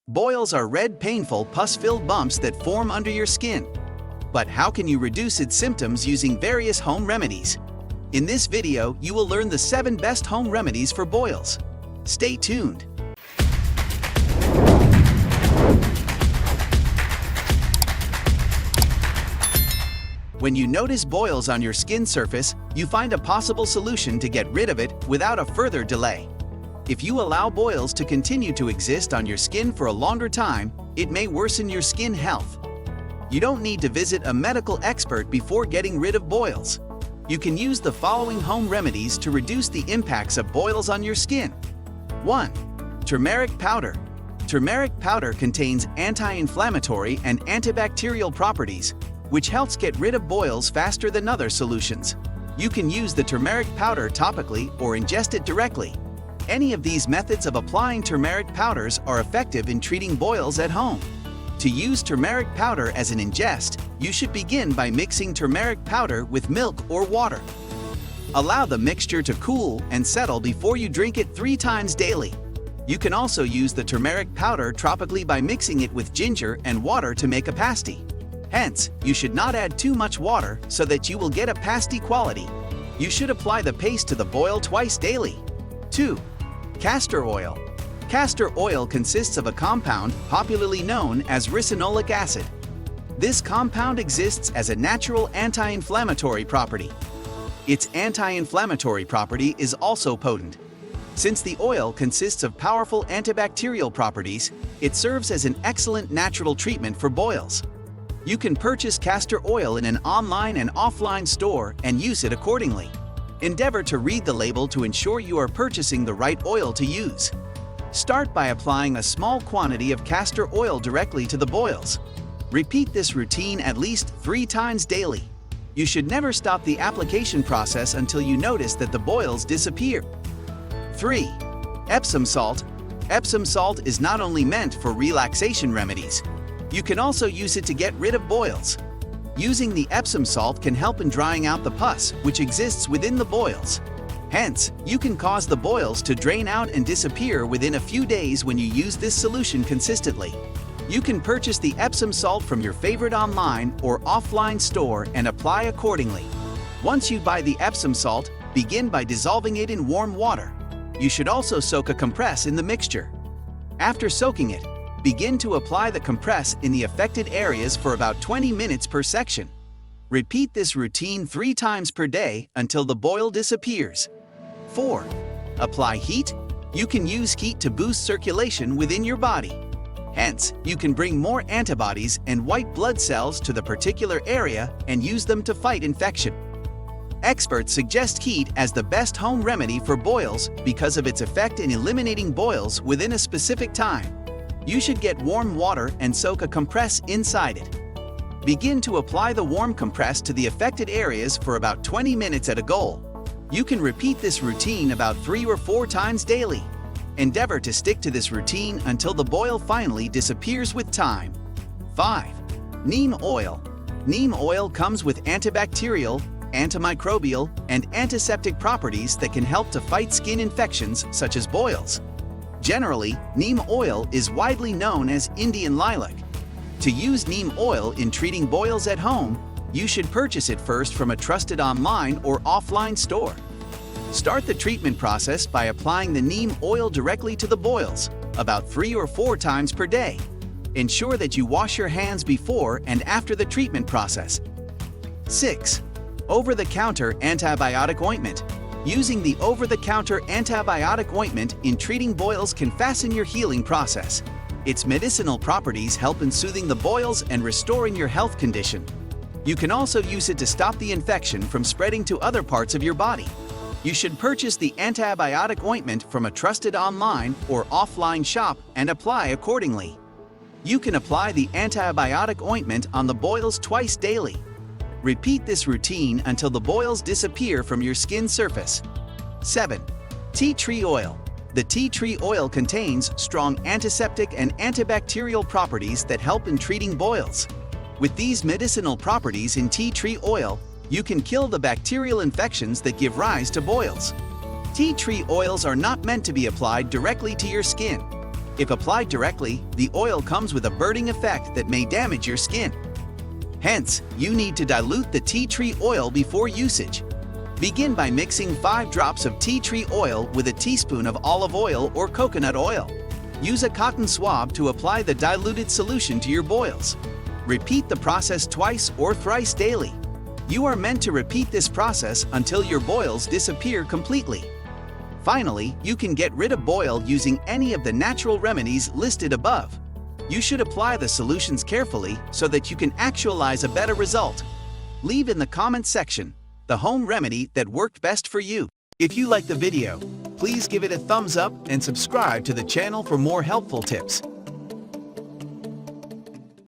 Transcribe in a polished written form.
Boils are red, painful, pus-filled bumps that form under your skin. But how can you reduce its symptoms using various home remedies? In this video, you will learn the 7 best home remedies for boils. Stay tuned. When you notice boils on your skin surface, you find a possible solution to get rid of it without a further delay. If you allow boils to continue to exist on your skin for a longer time, it may worsen your skin health. You don't need to visit a medical expert before getting rid of boils. You can use the following home remedies to reduce the impacts of boils on your skin. 1. Turmeric powder. Turmeric powder contains anti-inflammatory and antibacterial properties, which helps get rid of boils faster than other solutions. You can use the turmeric powder topically or ingest it directly. Any of these methods of applying turmeric powders are effective in treating boils at home. To use turmeric powder as an ingest, you should begin by mixing turmeric powder with milk or water. Allow the mixture to cool and settle before you drink it 3 times daily. You can also use the turmeric powder topically by mixing it with ginger and water to make a pasty. Hence, you should not add too much water so that you will get a pasty quality. You should apply the paste to the boil twice daily. 2. Castor oil. Castor oil consists of a compound popularly known as ricinoleic acid. This compound exists as a natural anti-inflammatory property. Its anti-inflammatory property is also potent. Since the oil consists of powerful antibacterial properties, it serves as an excellent natural treatment for boils. You can purchase castor oil in an online and offline store and use it accordingly. Endeavor to read the label to ensure you are purchasing the right oil to use. Start by applying a small quantity of castor oil directly to the boils. Repeat this routine at least 3 times daily. You should never stop the application process until you notice that the boils disappear. 3. Epsom salt. Epsom salt is not only meant for relaxation remedies. You can also use it to get rid of boils. Using the Epsom salt can help in drying out the pus which exists within the boils. Hence, you can cause the boils to drain out and disappear within a few days when you use this solution consistently. You can purchase the Epsom salt from your favorite online or offline store and apply accordingly. Once you buy the Epsom salt, begin by dissolving it in warm water. You should also soak a compress in the mixture. After soaking it, begin to apply the compress in the affected areas for about 20 minutes per section. Repeat this routine 3 times per day until the boil disappears. 4. Apply heat. You can use heat to boost circulation within your body. Hence, you can bring more antibodies and white blood cells to the particular area and use them to fight infection. Experts suggest heat as the best home remedy for boils because of its effect in eliminating boils within a specific time. You should get warm water and soak a compress inside it. Begin to apply the warm compress to the affected areas for about 20 minutes at a go. You can repeat this routine about 3 or 4 times daily. Endeavor to stick to this routine until the boil finally disappears with time. 5. Neem oil. Neem oil comes with antibacterial, antimicrobial, and antiseptic properties that can help to fight skin infections such as boils. Generally, neem oil is widely known as Indian lilac. To use neem oil in treating boils at home, you should purchase it first from a trusted online or offline store. Start the treatment process by applying the neem oil directly to the boils, about 3 or 4 times per day. Ensure that you wash your hands before and after the treatment process. 6. Over-the-counter antibiotic ointment. Using the over-the-counter antibiotic ointment in treating boils can fasten your healing process. Its medicinal properties help in soothing the boils and restoring your health condition. You can also use it to stop the infection from spreading to other parts of your body. You should purchase the antibiotic ointment from a trusted online or offline shop and apply accordingly. You can apply the antibiotic ointment on the boils twice daily. Repeat this routine until the boils disappear from your skin surface. 7. Tea tree oil. The tea tree oil contains strong antiseptic and antibacterial properties that help in treating boils. With these medicinal properties in tea tree oil, you can kill the bacterial infections that give rise to boils. Tea tree oils are not meant to be applied directly to your skin. If applied directly, the oil comes with a burning effect that may damage your skin. Hence, you need to dilute the tea tree oil before usage. Begin by mixing 5 drops of tea tree oil with a teaspoon of olive oil or coconut oil. Use a cotton swab to apply the diluted solution to your boils. Repeat the process twice or thrice daily. You are meant to repeat this process until your boils disappear completely. Finally, you can get rid of boil using any of the natural remedies listed above. You should apply the solutions carefully so that you can actualize a better result. Leave in the comments section the home remedy that worked best for you. If you liked the video, please give it a thumbs up and subscribe to the channel for more helpful tips.